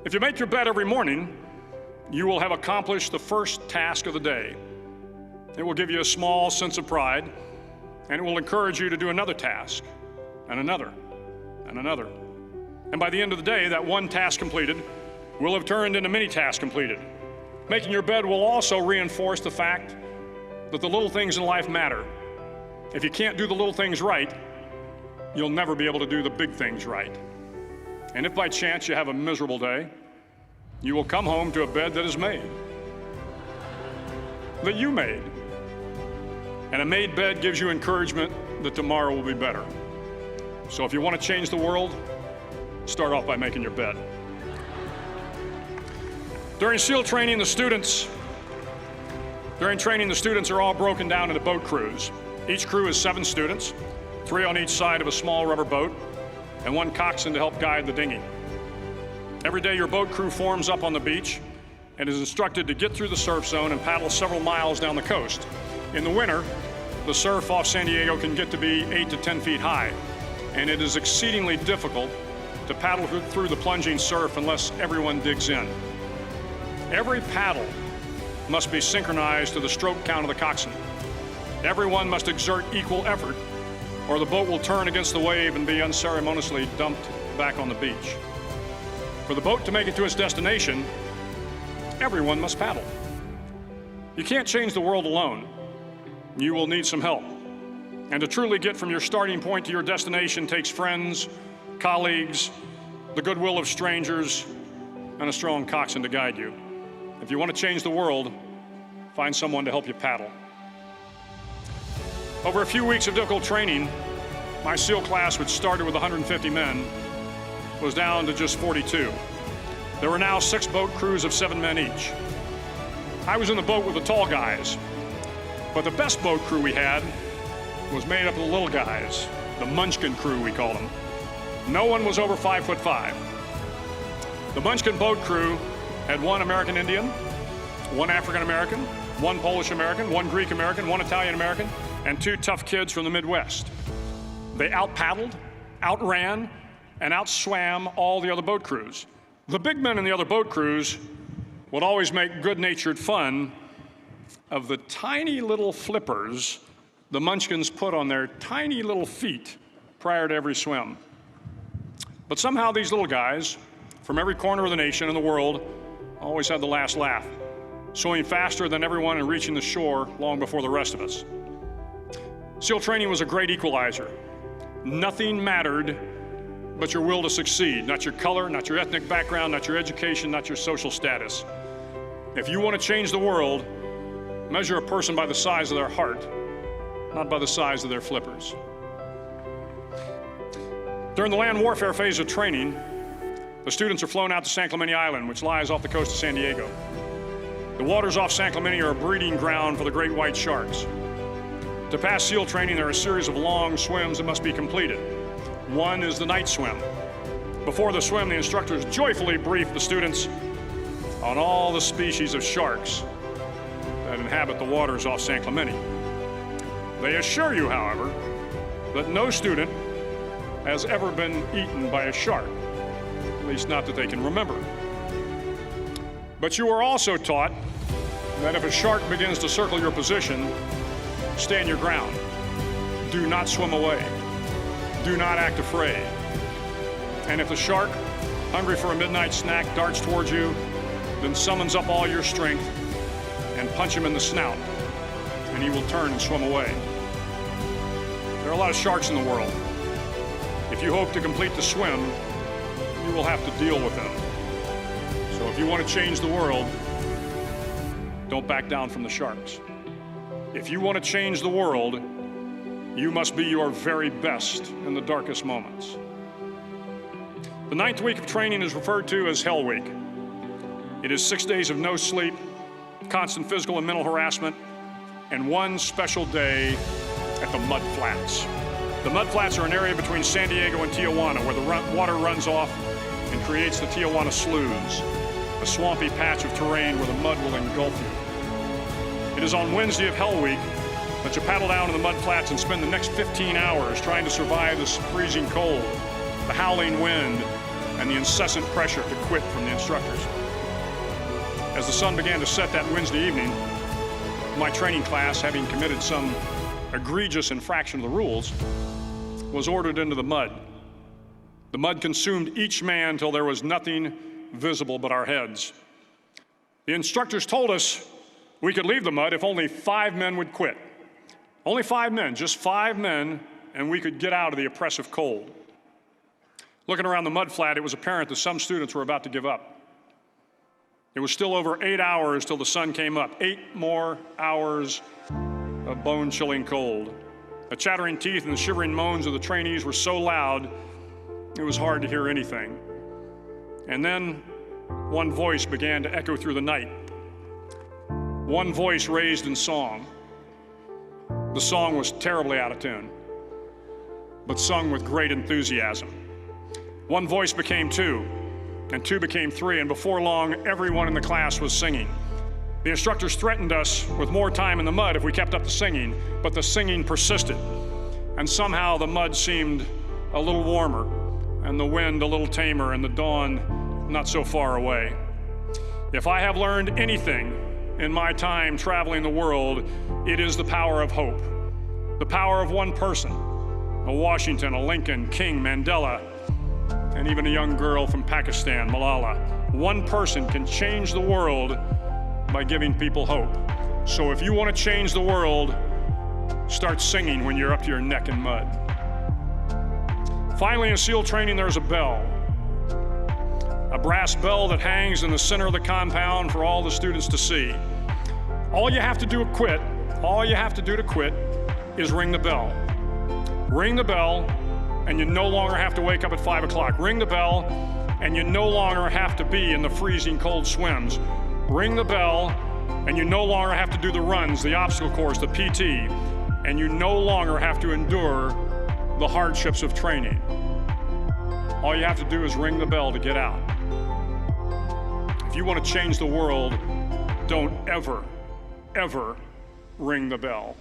If you make your bed every morning, you will have accomplished the first task of the day. It will give you a small sense of pride, and it will encourage you to do another task, and another, and another. And by the end of the day, that one task completed will have turned into many tasks completed. Making your bed will also reinforce the fact that the little things in life matter. If you can't do the little things right, you'll never be able to do the big things right. And if by chance you have a miserable day, you will come home to a bed that is made, that you made. And a made bed gives you encouragement that tomorrow will be better. So if you want to change the world, start off by making your bed. During SEAL training, the students are all broken down into boat crews. Each crew is 7 students, 3 on each side of a small rubber boat, and 1 coxswain to help guide the dinghy. Every day your boat crew forms up on the beach and is instructed to get through the surf zone and paddle several miles down the coast. In the winter, the surf off San Diego can get to be 8 to 10 feet high, and it is exceedingly difficult to paddle through the plunging surf unless everyone digs in. Every paddle must be synchronized to the stroke count of the coxswain. Everyone must exert equal effort, or the boat will turn against the wave and be unceremoniously dumped back on the beach. For the boat to make it to its destination, everyone must paddle. You can't change the world alone. You will need some help. And to truly get from your starting point to your destination takes friends, colleagues, the goodwill of strangers, and a strong coxswain to guide you. If you want to change the world, find someone to help you paddle. Over a few weeks of difficult training, my SEAL class, which started with 150 men, was down to just 42. There were now 6 boat crews of 7 men each. I was in the boat with the tall guys, but the best boat crew we had was made up of the little guys, the Munchkin crew we called them. No one was over 5'5". The Munchkin boat crew had 1 American Indian, 1 African American, 1 Polish American, 1 Greek American, 1 Italian American, and 2 tough kids from the Midwest. They out-paddled, outran, and outswam all the other boat crews. The big men in the other boat crews would always make good-natured fun of the tiny little flippers the Munchkins put on their tiny little feet prior to every swim. But somehow these little guys from every corner of the nation and the world always had the last laugh, swimming faster than everyone and reaching the shore long before the rest of us. SEAL training was a great equalizer. Nothing mattered but your will to succeed, not your color, not your ethnic background, not your education, not your social status. If you want to change the world, measure a person by the size of their heart, not by the size of their flippers. During the land warfare phase of training, the students are flown out to San Clemente Island, which lies off the coast of San Diego. The waters off San Clemente are a breeding ground for the great white sharks. To pass SEAL training, there are a series of long swims that must be completed. One is the night swim. Before the swim, the instructors joyfully brief the students on all the species of sharks that inhabit the waters off San Clemente. They assure you, however, that no student has ever been eaten by a shark, at least not that they can remember. But you are also taught that if a shark begins to circle your position, stand your ground. Do not swim away. Do not act afraid. And if the shark, hungry for a midnight snack, darts towards you, then summons up all your strength and punch him in the snout, and he will turn and swim away. There are a lot of sharks in the world. If you hope to complete the swim, you will have to deal with them. So if you want to change the world, don't back down from the sharks. If you want to change the world, you must be your very best in the darkest moments. The 9th week of training is referred to as Hell Week. It is 6 days of no sleep, constant physical and mental harassment, and 1 special day at the Mud Flats. The Mud Flats are an area between San Diego and Tijuana where the water runs off and creates the Tijuana Sloughs, a swampy patch of terrain where the mud will engulf you. It is on Wednesday of Hell Week that you paddle down to the Mud Flats and spend the next 15 hours trying to survive the freezing cold, the howling wind, and the incessant pressure to quit from the instructors. As the sun began to set that Wednesday evening, my training class, having committed some egregious infraction of the rules, was ordered into the mud. The mud consumed each man till there was nothing visible but our heads. The instructors told us we could leave the mud if only 5 men would quit. Only 5 men, just 5 men, and we could get out of the oppressive cold. Looking around the mud flat, it was apparent that some students were about to give up. It was still over 8 hours till the sun came up. 8 more hours of bone-chilling cold. The chattering teeth and the shivering moans of the trainees were so loud, it was hard to hear anything. And then one voice began to echo through the night. One voice raised in song. The song was terribly out of tune, but sung with great enthusiasm. One voice became 2, and 2 became 3, and before long, everyone in the class was singing. The instructors threatened us with more time in the mud if we kept up the singing, but the singing persisted, and somehow the mud seemed a little warmer, and the wind a little tamer, and the dawn not so far away. If I have learned anything in my time traveling the world, it is the power of hope. The power of one person, a Washington, a Lincoln, King, Mandela, and even a young girl from Pakistan, Malala. One person can change the world by giving people hope. So if you want to change the world, start singing when you're up to your neck in mud. Finally, in SEAL training, there's a bell. A brass bell that hangs in the center of the compound for all the students to see. All you have to do to quit is ring the bell. Ring the bell, and you no longer have to wake up at 5 o'clock. Ring the bell, and you no longer have to be in the freezing cold swims. Ring the bell, and you no longer have to do the runs, the obstacle course, the PT, and you no longer have to endure the hardships of training. All you have to do is ring the bell to get out. If you want to change the world, don't ever ring the bell.